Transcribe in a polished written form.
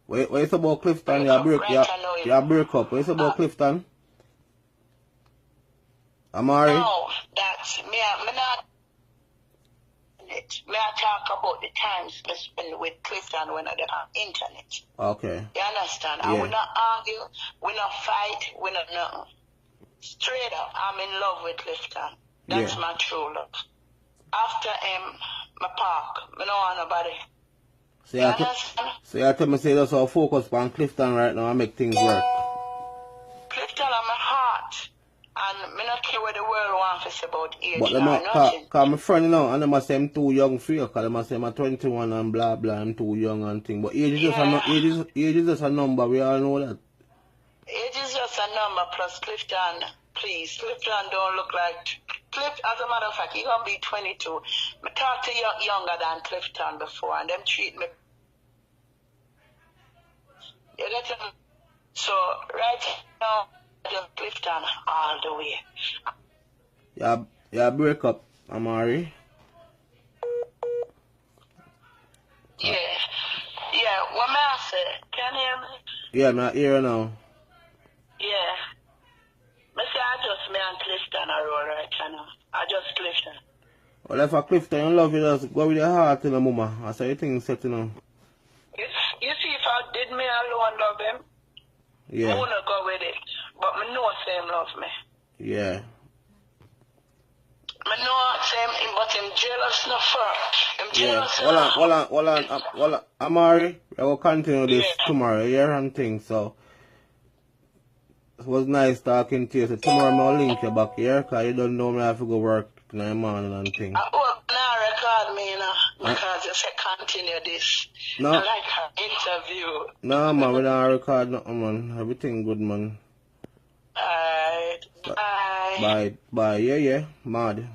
Clifton. What is about Clifton? Break up right I know You break up. What is about Clifton? Amari? No, that's me not. May I talk about the times I spend with Clifton when I on internet. Okay. You understand? Yeah. And we not argue, we not fight, we not nothing. Straight up, I'm in love with Clifton. That's my true love. After him, my park, I don't want nobody. You understand? So you tell me say that's all focus on Clifton right now and make things work. Clifton on my heart. And I don't care what the world wants to say about age but or nothing. Cause my friend, you know, and they must say I'm too young for you, cause they must say I'm 21 and blah blah, I'm too young and thing. But age is just age is just a number, we all know that. Age is just a number plus Clifton, please. Clifton don't look like as a matter of fact, he gonna be 22. I talked to younger than Clifton before and them treat me. You get him? So right now just Clifton all the way. Yeah, break up, Amari. Yeah. Yeah, what may I say? Can you hear me? Yeah, I'm not here now. Yeah. I say I just me and Clifton are all right now. I just Clifton. Well, if a Clifton you love you, just go with your heart in the mama. I say you think set you know. You see if I did me alone love him, yeah. I wouldn't go with it. But I know him love me. Yeah. I know him, but him jealous no fur. Him jealous yeah. Hold on. Amari, I will continue this tomorrow, yeah, and things, so. It was nice talking to you. So tomorrow I'll link you back here, because you don't know me, I have to go work in the morning and things. I hope now record me, you know, because you say continue this. No. I like her interview. No, man, we don't record nothing, man. Everything good, man. Alright, bye. Bye. Yeah, mad.